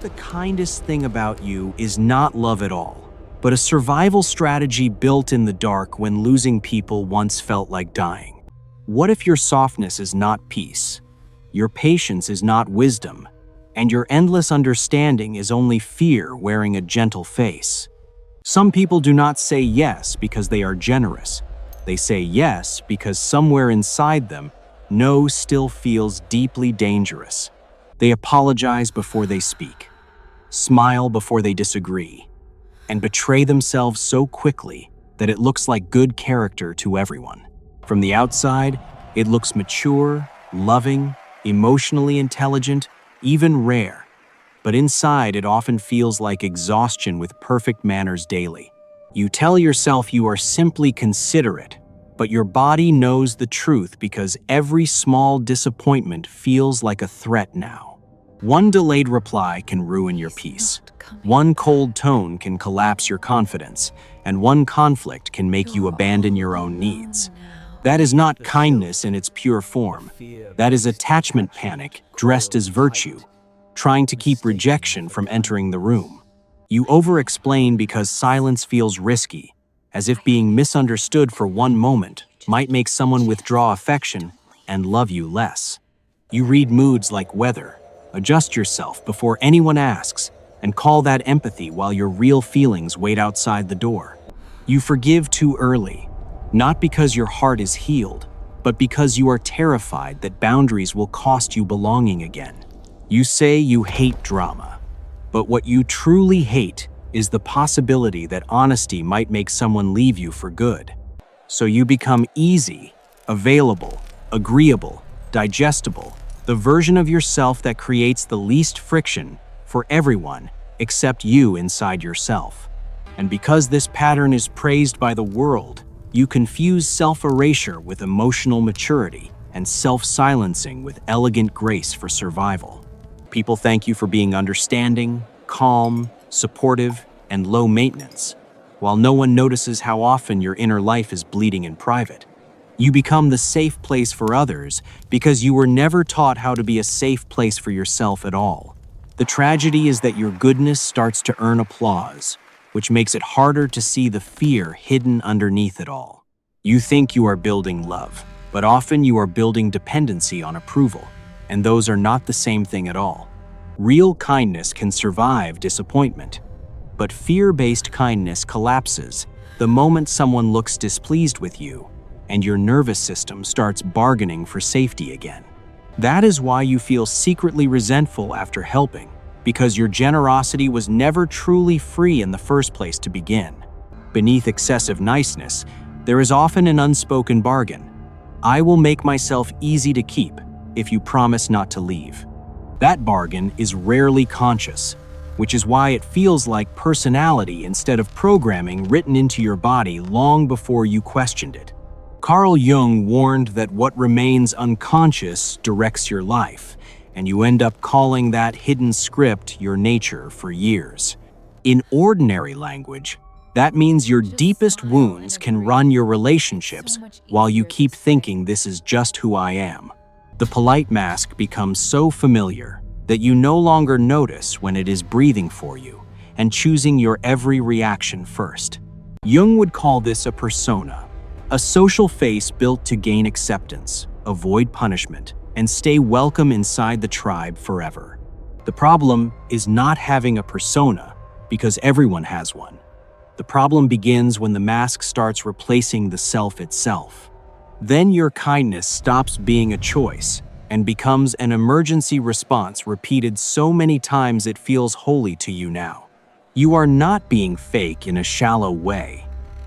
the kindest thing about you is not love at all, but a survival strategy built in the dark when losing people once felt like dying? What if your softness is not peace, your patience is not wisdom, and your endless understanding is only fear wearing a gentle face? Some people do not say yes because they are generous. They say yes because somewhere inside them, no still feels deeply dangerous. They apologize before they speak, smile before they disagree, and betray themselves so quickly that it looks like good character to everyone. From the outside, it looks mature, loving, emotionally intelligent, even rare. But inside, it often feels like exhaustion with perfect manners daily. You tell yourself you are simply considerate, but your body knows the truth because every small disappointment feels like a threat now. One delayed reply can ruin your peace. One cold tone can collapse your confidence, and one conflict can make you abandon your own needs. That is not kindness in its pure form. That is attachment panic dressed as virtue, trying to keep rejection from entering the room. You over-explain because silence feels risky, as if being misunderstood for one moment might make someone withdraw affection and love you less. You read moods like weather, adjust yourself before anyone asks, and call that empathy while your real feelings wait outside the door. You forgive too early, not because your heart is healed, but because you are terrified that boundaries will cost you belonging again. You say you hate drama, but what you truly hate is the possibility that honesty might make someone leave you for good. So you become easy, available, agreeable, digestible, the version of yourself that creates the least friction for everyone except you inside yourself. And because this pattern is praised by the world, you confuse self-erasure with emotional maturity and self-silencing with elegant grace for survival. People thank you for being understanding, calm, supportive, and low maintenance, while no one notices how often your inner life is bleeding in private. You become the safe place for others because you were never taught how to be a safe place for yourself at all. The tragedy is that your goodness starts to earn applause, which makes it harder to see the fear hidden underneath it all. You think you are building love, but often you are building dependency on approval, and those are not the same thing at all. Real kindness can survive disappointment, but fear-based kindness collapses the moment someone looks displeased with you, and your nervous system starts bargaining for safety again. That is why you feel secretly resentful after helping, because your generosity was never truly free in the first place to begin. Beneath excessive niceness, there is often an unspoken bargain. I will make myself easy to keep if you promise not to leave. That bargain is rarely conscious, which is why it feels like personality instead of programming written into your body long before you questioned it. Carl Jung warned that what remains unconscious directs your life, and you end up calling that hidden script your nature for years. In ordinary language, that means your deepest wounds can run your relationships while you keep thinking this is just who I am. The polite mask becomes so familiar that you no longer notice when it is breathing for you and choosing your every reaction first. Jung would call this a persona, a social face built to gain acceptance, avoid punishment, and stay welcome inside the tribe forever. The problem is not having a persona, because everyone has one. The problem begins when the mask starts replacing the self itself. Then your kindness stops being a choice and becomes an emergency response repeated so many times it feels holy to you now. You are not being fake in a shallow way.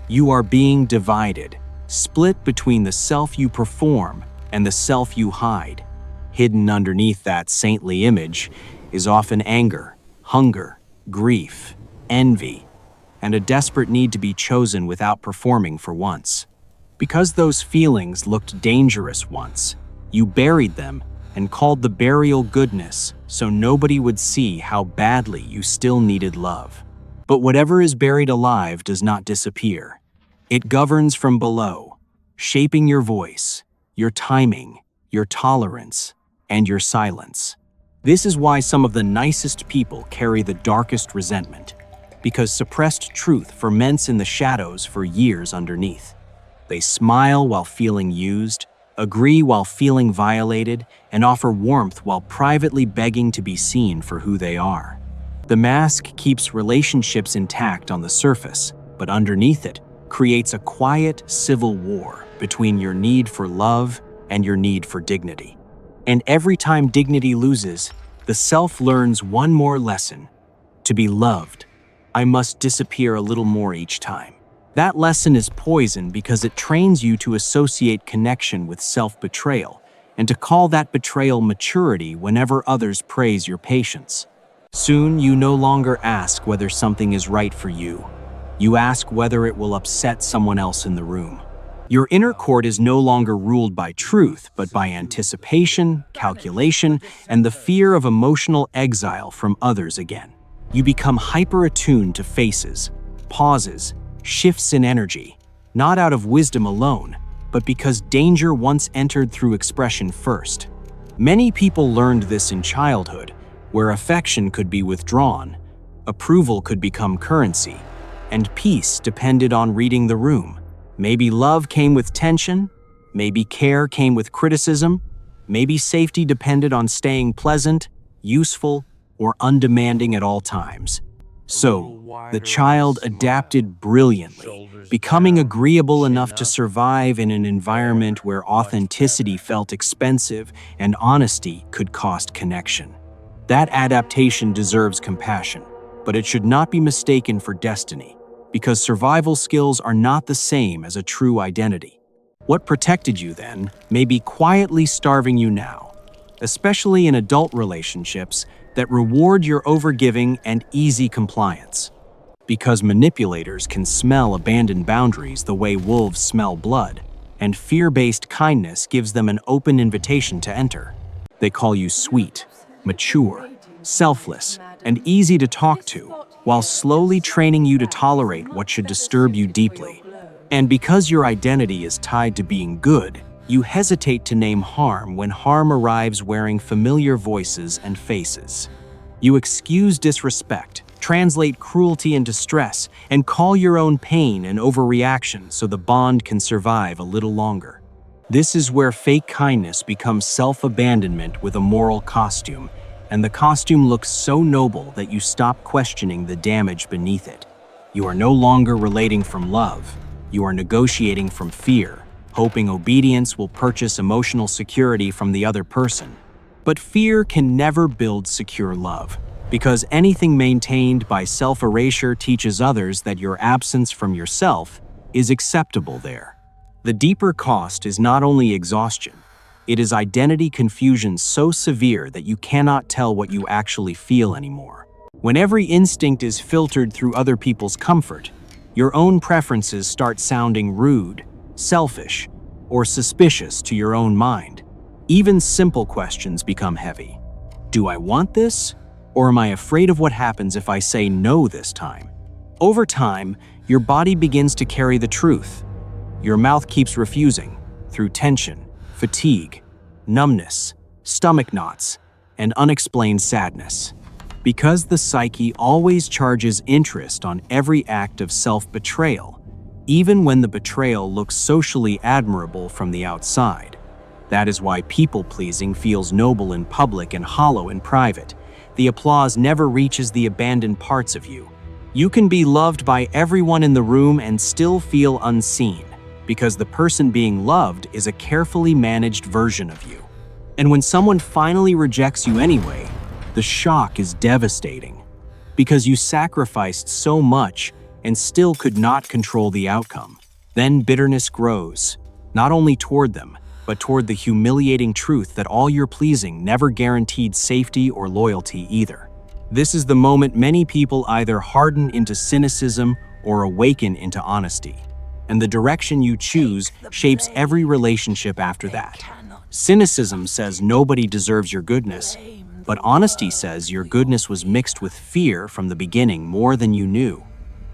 You are being divided, split between the self you perform and the self you hide. Hidden underneath that saintly image is often anger, hunger, grief, envy, and a desperate need to be chosen without performing for once. Because those feelings looked dangerous once, you buried them and called the burial goodness so nobody would see how badly you still needed love. But whatever is buried alive does not disappear. It governs from below, shaping your voice, your timing, your tolerance, and your silence. This is why some of the nicest people carry the darkest resentment, because suppressed truth ferments in the shadows for years underneath. They smile while feeling used, agree while feeling violated, and offer warmth while privately begging to be seen for who they are. The mask keeps relationships intact on the surface, but underneath it creates a quiet civil war between your need for love and your need for dignity. And every time dignity loses, the self learns one more lesson. To be loved, I must disappear a little more each time. That lesson is poison because it trains you to associate connection with self-betrayal and to call that betrayal maturity whenever others praise your patience. Soon, you no longer ask whether something is right for you. You ask whether it will upset someone else in the room. Your inner court is no longer ruled by truth, but by anticipation, calculation, and the fear of emotional exile from others again. You become hyper-attuned to faces, pauses, shifts in energy, not out of wisdom alone, but because danger once entered through expression first. Many people learned this in childhood, where affection could be withdrawn, approval could become currency, and peace depended on reading the room. Maybe love came with tension, maybe care came with criticism, maybe safety depended on staying pleasant, useful, or undemanding at all times. So, the child adapted brilliantly, becoming agreeable enough to survive in an environment where authenticity felt expensive and honesty could cost connection. That adaptation deserves compassion, but it should not be mistaken for destiny, because survival skills are not the same as a true identity. What protected you then may be quietly starving you now, especially in adult relationships that reward your overgiving and easy compliance. Because manipulators can smell abandoned boundaries the way wolves smell blood, and fear-based kindness gives them an open invitation to enter. They call you sweet, mature, selfless, and easy to talk to, while slowly training you to tolerate what should disturb you deeply. And because your identity is tied to being good, you hesitate to name harm when harm arrives wearing familiar voices and faces. You excuse disrespect, translate cruelty into stress, and call your own pain an overreaction so the bond can survive a little longer. This is where fake kindness becomes self-abandonment with a moral costume, and the costume looks so noble that you stop questioning the damage beneath it. You are no longer relating from love. You are negotiating from fear, hoping obedience will purchase emotional security from the other person. But fear can never build secure love, because anything maintained by self-erasure teaches others that your absence from yourself is acceptable there. The deeper cost is not only exhaustion, it is identity confusion so severe that you cannot tell what you actually feel anymore. When every instinct is filtered through other people's comfort, your own preferences start sounding rude, selfish, or suspicious to your own mind. Even simple questions become heavy. Do I want this? Or am I afraid of what happens if I say no this time? Over time, your body begins to carry the truth. Your mouth keeps refusing through tension, fatigue, numbness, stomach knots, and unexplained sadness. Because the psyche always charges interest on every act of self-betrayal, even when the betrayal looks socially admirable from the outside. That is why people-pleasing feels noble in public and hollow in private. The applause never reaches the abandoned parts of you. You can be loved by everyone in the room and still feel unseen, because the person being loved is a carefully managed version of you. And when someone finally rejects you anyway, the shock is devastating, because you sacrificed so much and still could not control the outcome. Then bitterness grows, not only toward them, but toward the humiliating truth that all your pleasing never guaranteed safety or loyalty either. This is the moment many people either harden into cynicism or awaken into honesty. And the direction you choose shapes every relationship after that. Cynicism says nobody deserves your goodness, but honesty says your goodness was mixed with fear from the beginning more than you knew.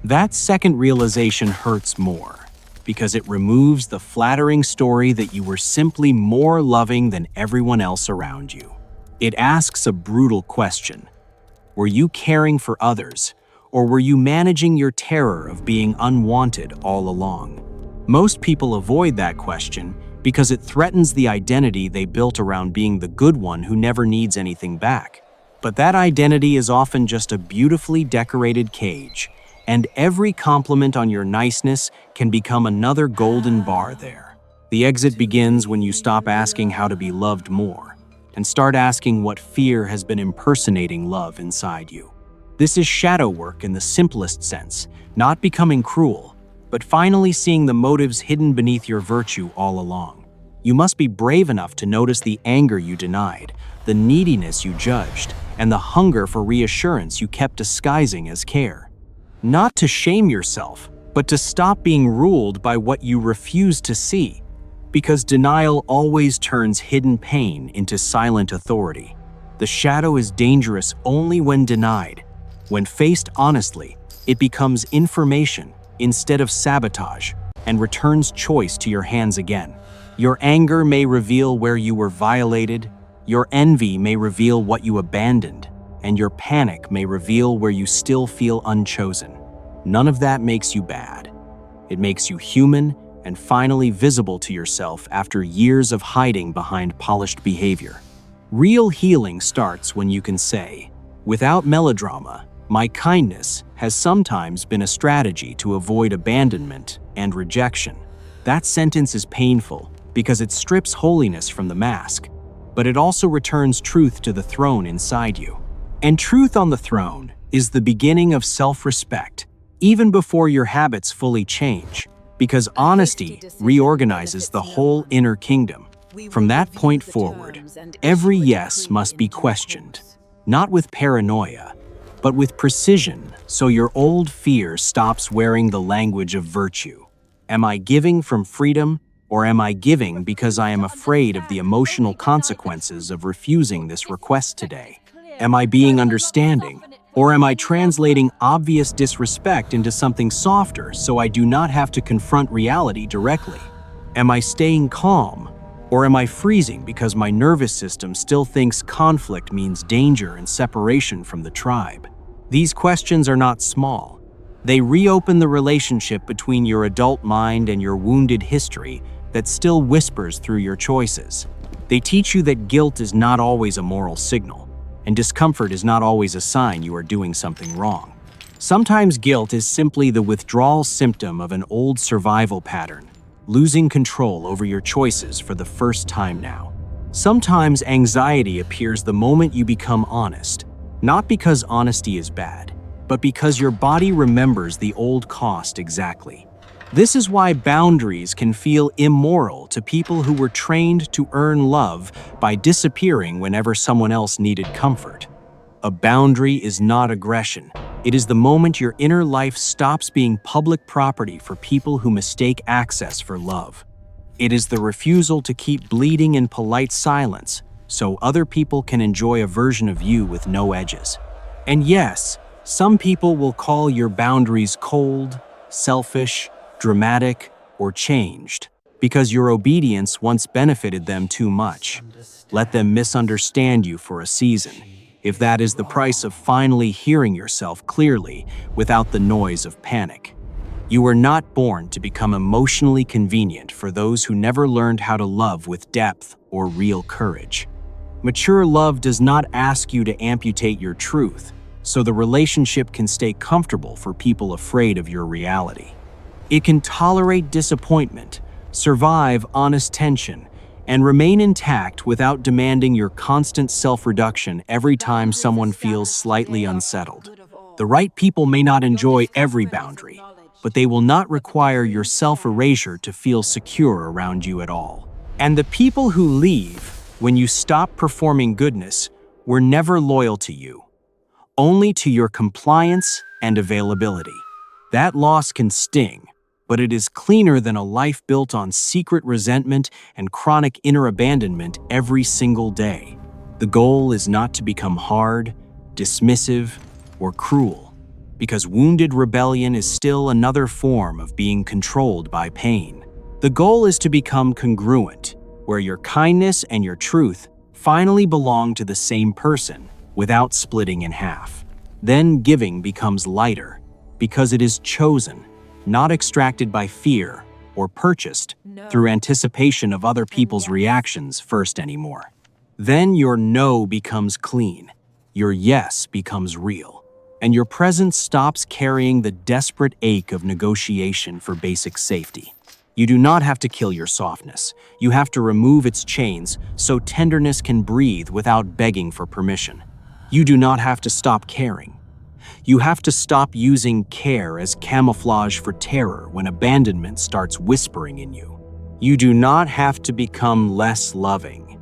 That second realization hurts more, because it removes the flattering story that you were simply more loving than everyone else around you. It asks a brutal question. Were you caring for others, or were you managing your terror of being unwanted all along? Most people avoid that question because it threatens the identity they built around being the good one who never needs anything back. But that identity is often just a beautifully decorated cage, and every compliment on your niceness can become another golden bar there. The exit begins when you stop asking how to be loved more and start asking what fear has been impersonating love inside you. This is shadow work in the simplest sense, not becoming cruel, but finally seeing the motives hidden beneath your virtue all along. You must be brave enough to notice the anger you denied, the neediness you judged, and the hunger for reassurance you kept disguising as care. Not to shame yourself, but to stop being ruled by what you refuse to see, because denial always turns hidden pain into silent authority. The shadow is dangerous only when denied. When faced honestly, it becomes information instead of sabotage and returns choice to your hands again. Your anger may reveal where you were violated, your envy may reveal what you abandoned, and your panic may reveal where you still feel unchosen. None of that makes you bad. It makes you human and finally visible to yourself after years of hiding behind polished behavior. Real healing starts when you can say, without melodrama, my kindness has sometimes been a strategy to avoid abandonment and rejection. That sentence is painful because it strips holiness from the mask, but it also returns truth to the throne inside you. And truth on the throne is the beginning of self-respect, even before your habits fully change, because honesty reorganizes the whole inner kingdom. From that point forward, every yes must be questioned, not with paranoia, but with precision, so your old fear stops wearing the language of virtue. Am I giving from freedom, or am I giving because I am afraid of the emotional consequences of refusing this request today? Am I being understanding, or am I translating obvious disrespect into something softer so I do not have to confront reality directly? Am I staying calm, or am I freezing because my nervous system still thinks conflict means danger and separation from the tribe? These questions are not small. They reopen the relationship between your adult mind and your wounded history that still whispers through your choices. They teach you that guilt is not always a moral signal, and discomfort is not always a sign you are doing something wrong. Sometimes guilt is simply the withdrawal symptom of an old survival pattern, losing control over your choices for the first time now. Sometimes anxiety appears the moment you become honest, not because honesty is bad, but because your body remembers the old cost exactly. This is why boundaries can feel immoral to people who were trained to earn love by disappearing whenever someone else needed comfort. A boundary is not aggression. It is the moment your inner life stops being public property for people who mistake access for love. It is the refusal to keep bleeding in polite silence so other people can enjoy a version of you with no edges. And yes, some people will call your boundaries cold, selfish, dramatic, or changed, because your obedience once benefited them too much. Let them misunderstand you for a season, if that is the price of finally hearing yourself clearly without the noise of panic. You were not born to become emotionally convenient for those who never learned how to love with depth or real courage. Mature love does not ask you to amputate your truth, so the relationship can stay comfortable for people afraid of your reality. It can tolerate disappointment, survive honest tension, and remain intact without demanding your constant self-reduction every time someone feels slightly unsettled. The right people may not enjoy every boundary, but they will not require your self-erasure to feel secure around you at all. And the people who leave when you stop performing goodness were never loyal to you, only to your compliance and availability. That loss can sting, but it is cleaner than a life built on secret resentment and chronic inner abandonment every single day. The goal is not to become hard, dismissive, or cruel, because wounded rebellion is still another form of being controlled by pain. The goal is to become congruent, where your kindness and your truth finally belong to the same person without splitting in half. Then giving becomes lighter because it is chosen, not extracted by fear or purchased through anticipation of other people's reactions first anymore. Then your no becomes clean, your yes becomes real, and your presence stops carrying the desperate ache of negotiation for basic safety. You do not have to kill your softness. You have to remove its chains so tenderness can breathe without begging for permission. You do not have to stop caring. You have to stop using care as camouflage for terror when abandonment starts whispering in you. You do not have to become less loving.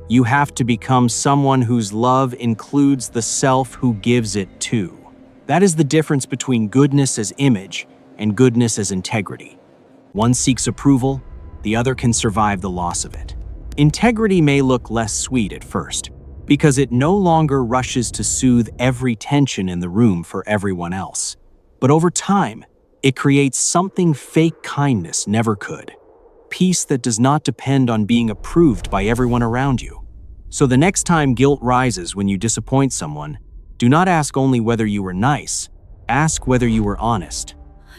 You have to become someone whose love includes the self who gives it too. That is the difference between goodness as image and goodness as integrity. One seeks approval, the other can survive the loss of it. Integrity may look less sweet at first, because it no longer rushes to soothe every tension in the room for everyone else. But over time, it creates something fake kindness never could. Peace that does not depend on being approved by everyone around you. So the next time guilt rises when you disappoint someone, do not ask only whether you were nice, ask whether you were honest.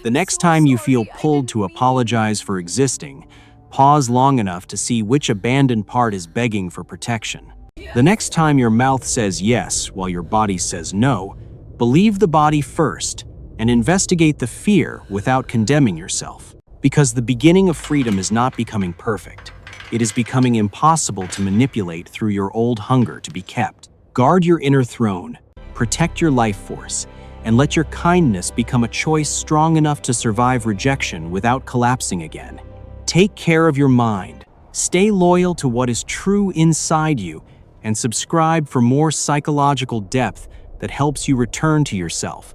The next time you feel pulled to apologize for existing, pause long enough to see which abandoned part is begging for protection. The next time your mouth says yes while your body says no, believe the body first and investigate the fear without condemning yourself. Because the beginning of freedom is not becoming perfect. It is becoming impossible to manipulate through your old hunger to be kept. Guard your inner throne, protect your life force, and let your kindness become a choice strong enough to survive rejection without collapsing again. Take care of your mind, stay loyal to what is true inside you, and subscribe for more psychological depth that helps you return to yourself